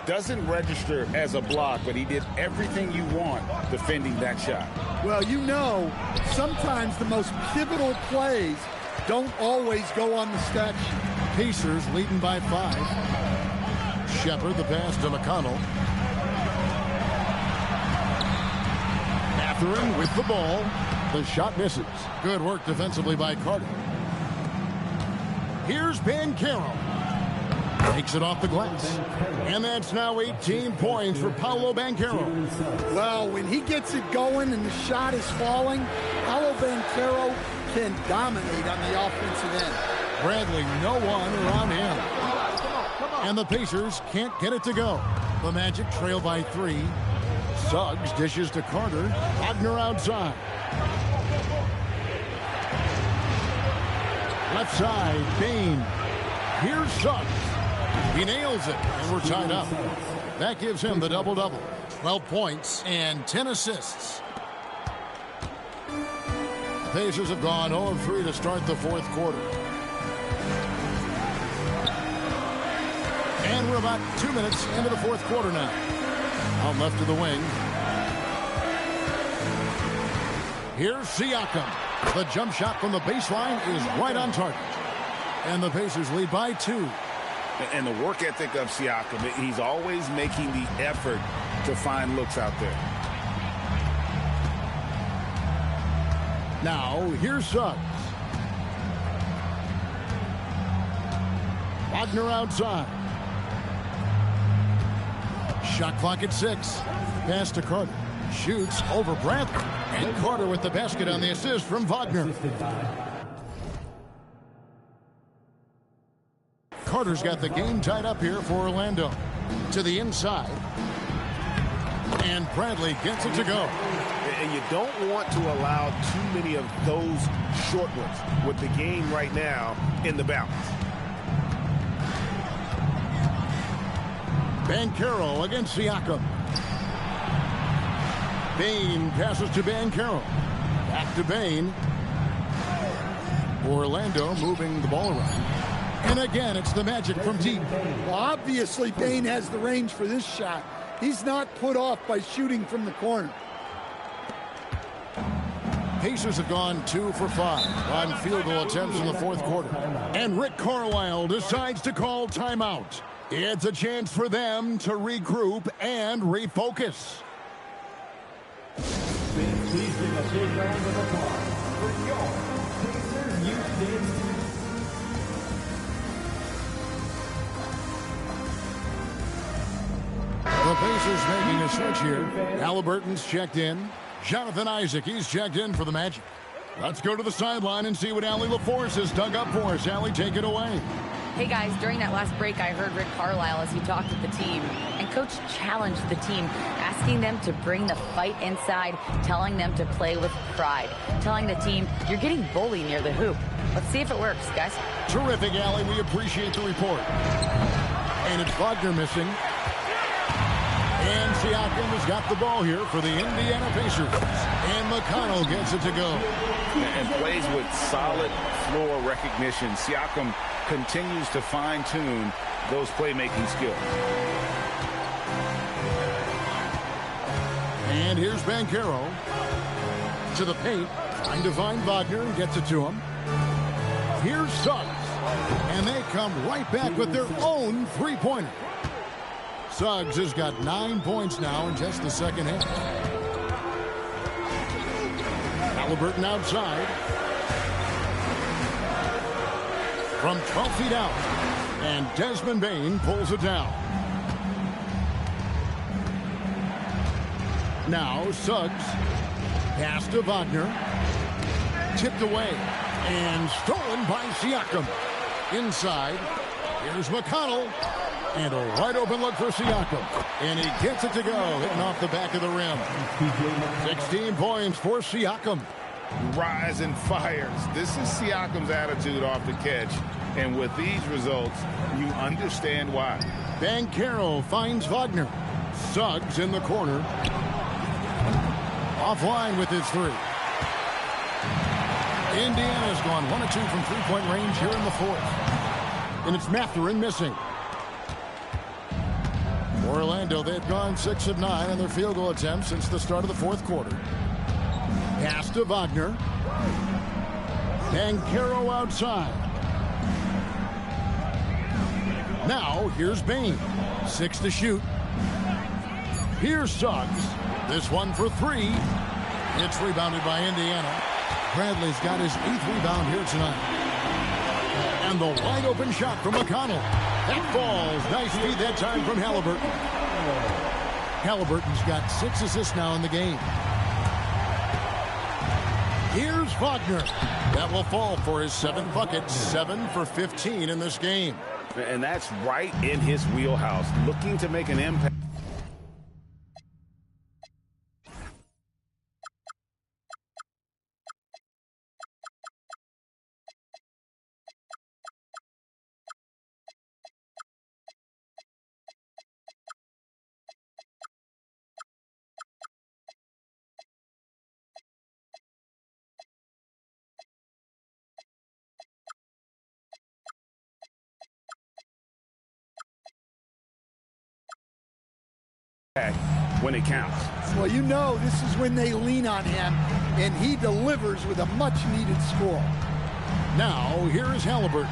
Doesn't register as a block, but he did everything you want defending that shot. Well, you know, sometimes the most pivotal plays don't always go on the stat sheet. Pacers leading by 5. Shepard, the pass to McConnell. Mathurin with the ball. The shot misses. Good work defensively by Carter. Here's Banchero. Takes it off the glass. And that's now 18 points for Paolo Banchero. Well, when he gets it going and the shot is falling, Paolo Banchero can dominate on the offensive end. Bradley, no one around him. And the Pacers can't get it to go. The Magic trail by 3. Suggs dishes to Carter. Wagner outside. Left side, Bain. Here's Suggs. He nails it, and we're tied up. That gives him the double-double. 12 points and 10 assists. Pacers have gone 0-3 to start the fourth quarter. And we're about 2 minutes into the fourth quarter now. Out left to the wing. Here's Siakam. The jump shot from the baseline is right on target. And the Pacers lead by 2. And the work ethic of Siakam, he's always making the effort to find looks out there. Now, here's Suggs. Wagner outside. Shot clock at 6. Pass to Carter. Shoots over Bradley. And Carter with the basket on the assist from Wagner. Carter's got the game tied up here for Orlando. To the inside. And Bradley gets it to go. And you don't want to allow too many of those short ones with the game right now in the balance. Banchero against Siakam. Bane passes to Banchero. Back to Bane. Orlando moving the ball around. And again, it's the Magic from deep. Well, obviously, Bane has the range for this shot. He's not put off by shooting from the corner. Pacers have gone 2 for 5 on field goal attempts in the fourth quarter. And Rick Carlisle decides to call timeout. It's a chance for them to regroup and refocus. Please give a big round of applause for your Pacers Youth Team. The Pacers making a switch here. Halliburton's checked in. Jonathan Isaac, he's checked in for the Magic. Let's go to the sideline and see what Allie LaForce has dug up for us. Allie, take it away. Hey guys, during that last break, I heard Rick Carlisle as he talked with the team. And Coach challenged the team, asking them to bring the fight inside, telling them to play with pride, telling the team, you're getting bullied near the hoop. Let's see if it works, guys. Terrific, Allie. We appreciate the report. And it's Wagner missing. And Siakam has got the ball here for the Indiana Pacers. And McConnell gets it to go. And plays with solid floor recognition. Siakam continues to fine-tune those playmaking skills. And here's Banchero to the paint, trying to find Wagner and gets it to him. Here's Suggs, and they come right back with their own three-pointer. Suggs has got 9 points now in just the second half. Halliburton outside. From 12 feet out. And Desmond Bane pulls it down. Now Suggs. Pass to Wagner. Tipped away. And stolen by Siakam. Inside. Here's McConnell. And a wide open look for Siakam. And he gets it to go, hitting off the back of the rim. 16 points for Siakam. Rise and fires. This is Siakam's attitude off the catch. And with these results, you understand why. Banchero finds Wagner. Suggs in the corner. Offline with his three. Indiana's gone 1 of 2 from three-point range here in the fourth. And it's Mathurin missing. Orlando, they've gone 6 of 9 on their field goal attempts since the start of the fourth quarter. Pass to Wagner. Banchero outside. Now, here's Bane. 6 to shoot. Here's Suggs. This one for 3. It's rebounded by Indiana. Bradley's got his 8th rebound here tonight. And the wide open shot from McConnell. That falls. Nice feed that time from Halliburton. Halliburton's got 6 assists now in the game. Here's Wagner. That will fall for his 7th bucket. 7 for 15 in this game. And that's right in his wheelhouse. Looking to make an impact. when it counts. Well, you know this is when they lean on him, and he delivers with a much-needed score. Now, here is Halliburton.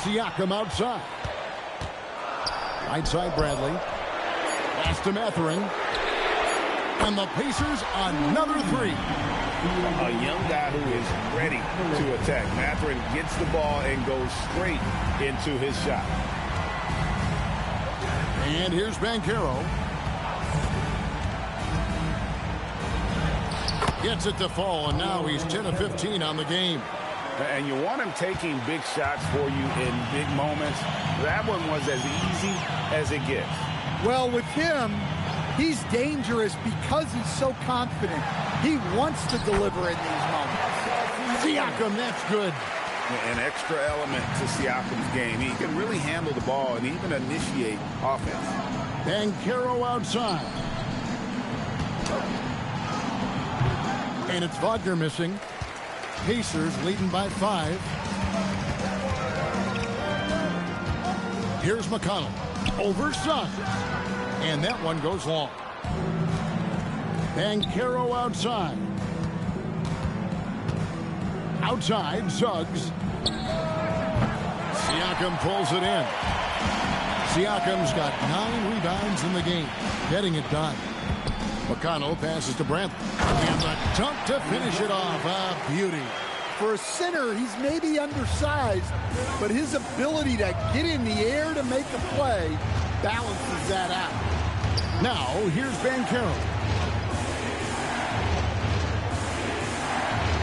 Siakam outside. Right side, Bradley. Pass to Mathurin. And the Pacers another three. A young guy who is ready to attack. Mathurin gets the ball and goes straight into his shot. And here's Banchero. Gets it to fall, and now he's 10 of 15 on the game. And you want him taking big shots for you in big moments. That one was as easy as it gets. Well, with him, he's dangerous because he's so confident. He wants to deliver in these moments. Siakam, that's good. An extra element to Siakam's game. He can really handle the ball and even initiate offense. Banchero outside. And it's Wagner missing. Pacers leading by 5. Here's McConnell. Over Suggs. And that one goes long. Banchero outside. Outside, Suggs. Siakam pulls it in. Siakam's got 9 rebounds in the game, getting it done. McConnell passes to Brantley. And the dunk to finish it off. A beauty. For a center, he's maybe undersized, but his ability to get in the air to make a play balances that out. Now, here's Banchero.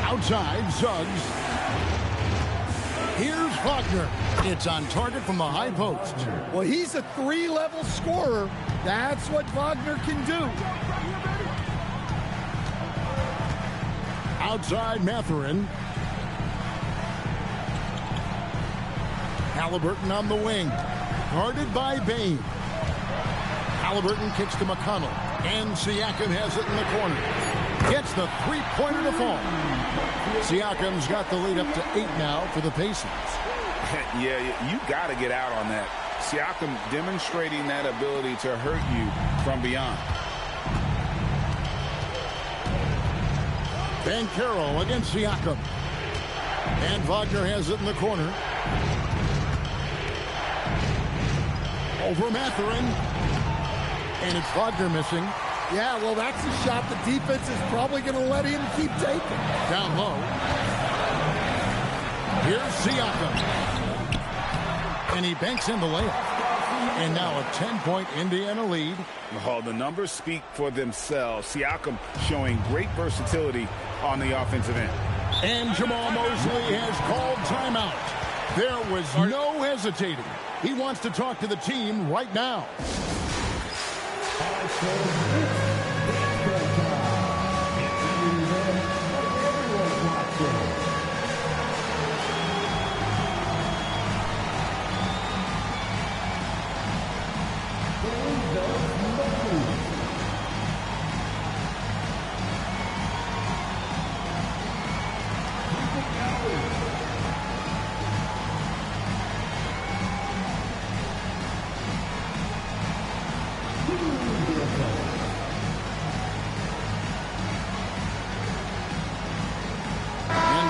Outside, Suggs. Here's Wagner. It's on target from the high post. Well, he's a 3-level scorer. That's what Wagner can do. Outside, Mathurin. Halliburton on the wing. Guarded by Bane. Halliburton kicks to McConnell. And Siakam has it in the corner. Gets the three-pointer to fall. Siakam's got the lead up to 8 now for the Pacers. Yeah, you got to get out on that. Siakam demonstrating that ability to hurt you from beyond. Banchero against Siakam. And Wagner has it in the corner. Over Mathurin. And it's Wagner missing. Yeah, well, that's a shot the defense is probably going to let him keep taking. Down low. Here's Siakam. And he banks in the layup. And now a 10-point Indiana lead. Oh, the numbers speak for themselves. Siakam showing great versatility on the offensive end. And Jamal Mosley has called timeout. There was no hesitating. He wants to talk to the team right now.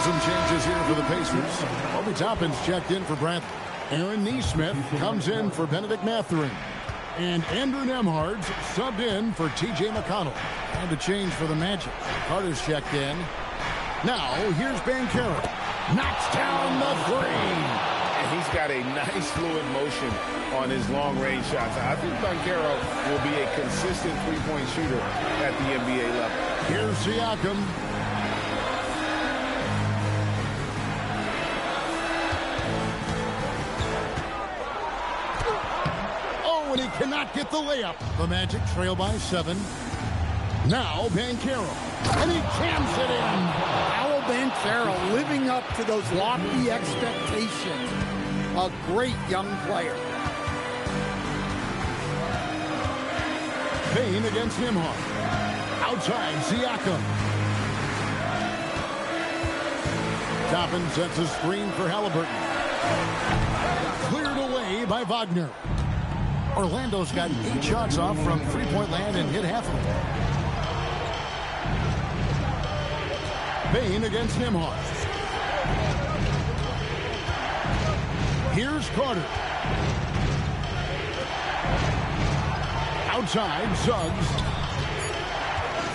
Some changes here for the Pacers. Obi Toppin's checked in for Brantley. Aaron Nesmith comes in for Benedict Mathurin. And Andrew Nembhard subbed in for T.J. McConnell. And a change for the Magic. Carter's checked in. Now, here's Banchero. Knocks down the three. And he's got a nice fluid motion on his long-range shots. I think Banchero will be a consistent three-point shooter at the NBA level. Here's Siakam. And he cannot get the layup. The Magic trail by 7. Now Banchero. And he jams it in. Paolo Banchero living up to those lofty expectations. A great young player. Payne against Nembhard. Outside, Siakam. Toppin sets a screen for Halliburton. Cleared away by Wagner. Orlando's got 8 shots off from three-point land and hit half of them. Bane against Nembhard. Here's Carter. Outside, Suggs.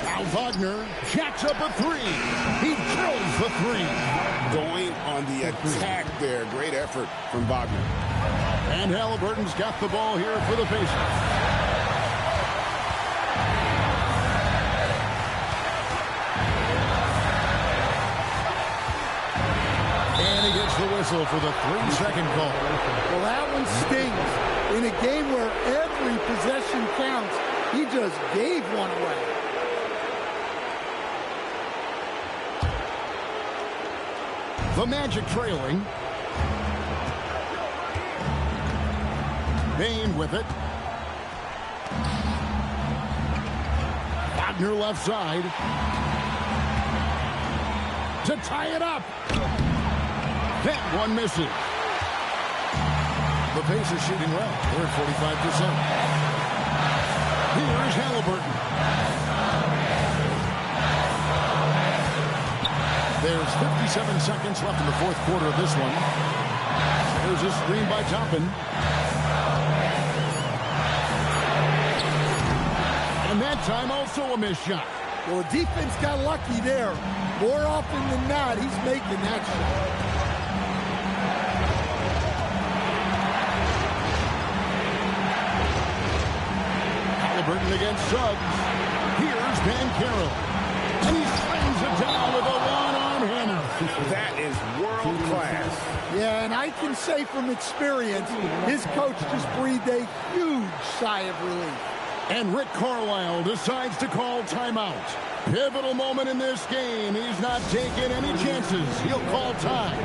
Now Wagner jacks up a 3. He drills the 3. Going on the attack there. Great effort from Wagner. And Halliburton's got the ball here for the Pacers. And he gets the whistle for the 3-second call. Well, that one stings. In a game where every possession counts, he just gave one away. The Magic trailing. Bane with it. Wagner left side. To tie it up. That one misses. The Pacers shooting well. They're at 45%. Here's Halliburton. There's 57 seconds left in the fourth quarter of this one. There's a screen by Toppin. And that time also a missed shot. Well, the defense got lucky there. More often than not, he's making that shot. Halliburton against Suggs. Here's Banchero. And he slams it down with a one-arm hammer. That is world class. Yeah, and I can say from experience, his coach just breathed a huge sigh of relief. And Rick Carlisle decides to call timeout. Pivotal moment in this game. He's not taking any chances. He'll call time.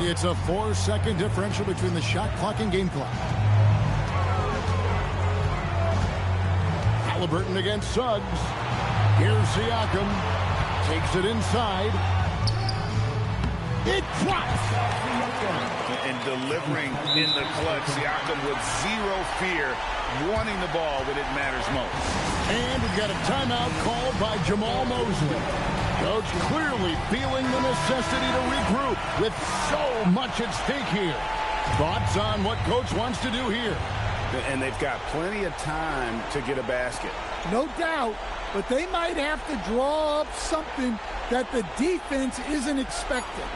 It's a 4-second differential between the shot clock and game clock. Halliburton against Suggs. Here's Siakam. Takes it inside. It drops. And delivering in the clutch. Siakam with zero fear, wanting the ball when it matters most. And we've got a timeout called by Jamal Mosley. Coach clearly feeling the necessity to regroup with so much at stake here. Thoughts on what Coach wants to do here? And they've got plenty of time to get a basket. No doubt, but they might have to draw up something that the defense isn't expecting.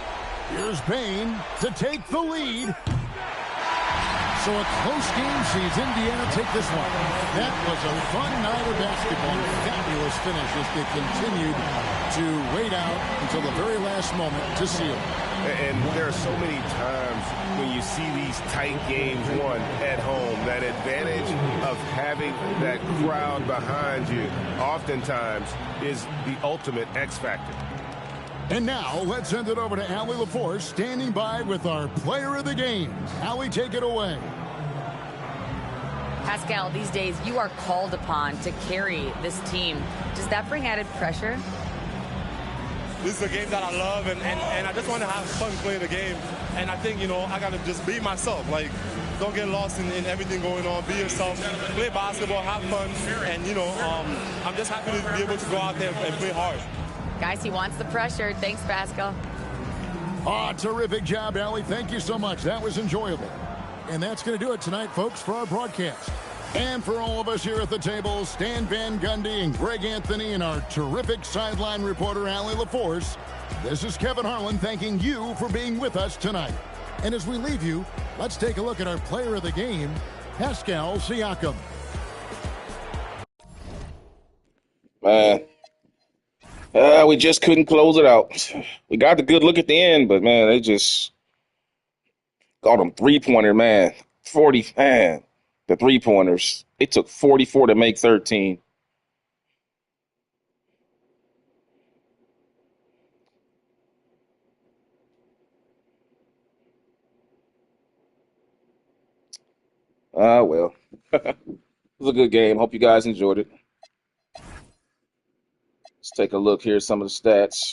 Here's Bane to take the lead. So a close game sees Indiana take this one. That was a fun night of basketball. Fabulous finish as they continued to wait out until the very last moment to seal. And there are so many times when you see these tight games won at home, that advantage of having that crowd behind you oftentimes is the ultimate X factor. And now, let's send it over to Allie LaForce, standing by with our player of the game. Allie, take it away. Pascal, these days you are called upon to carry this team. Does that bring added pressure? This is a game that I love, and I just want to have fun playing the game. And I think, I got to just be myself. Like, don't get lost in everything going on. Be yourself. Play basketball, have fun. And, I'm just happy to be able to go out there and play hard. Guys, he wants the pressure. Thanks, Pascal. Terrific job, Allie. Thank you so much. That was enjoyable. And that's going to do it tonight, folks, for our broadcast. And for all of us here at the table, Stan Van Gundy and Greg Anthony and our terrific sideline reporter, Allie LaForce, This is Kevin Harlan thanking you for being with us tonight. And as we leave you, let's take a look at our player of the game, Pascal Siakam. Man, we just couldn't close it out. We got the good look at the end, but, man, they just got them three-pointer, man. 40, man, the three-pointers. It took 44 to make 13. Well, it was a good game. Hope you guys enjoyed it. Let's take a look here at some of the stats.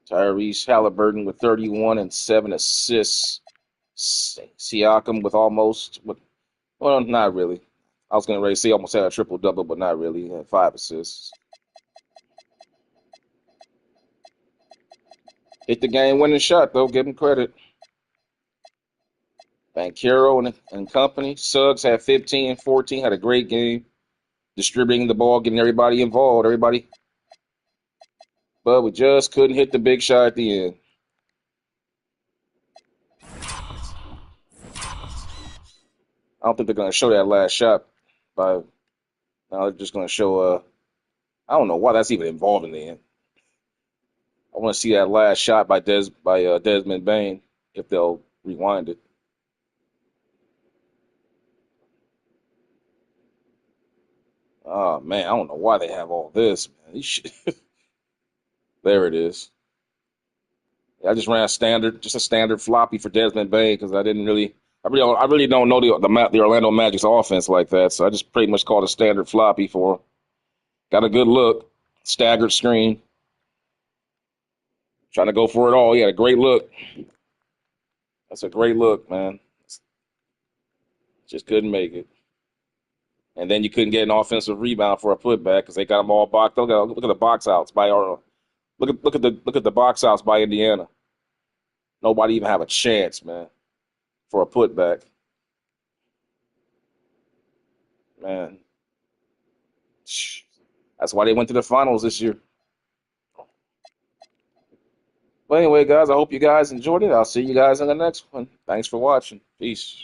Tyrese Halliburton with 31 and 7 assists. Siakam with well, not really. I was going to say almost had a triple-double, but not really. He had 5 assists. Hit the game-winning shot, though. Give him credit. Banchero and company. Suggs had 15 and 14. Had a great game. Distributing the ball, getting everybody involved. But we just couldn't hit the big shot at the end. I don't think they're going to show that last shot. Now they're just going to show, I don't know why that's even involved in the end. I want to see that last shot by Desmond Bane, if they'll rewind it. Oh, man, I don't know why they have all this, man. There it is. I just ran a standard floppy for Desmond Bane because I really don't know the Orlando Magic's offense like that, so I just pretty much called a standard floppy for him. Got a good look, staggered screen. Trying to go for it all. He had a great look. That's a great look, man. Just couldn't make it. And then you couldn't get an offensive rebound for a putback because they got them all boxed. Look at the box outs by look at the box outs by Indiana. Nobody even have a chance, man, for a putback. Man, that's why they went to the finals this year. But anyway, guys, I hope you guys enjoyed it. I'll see you guys in the next one. Thanks for watching. Peace.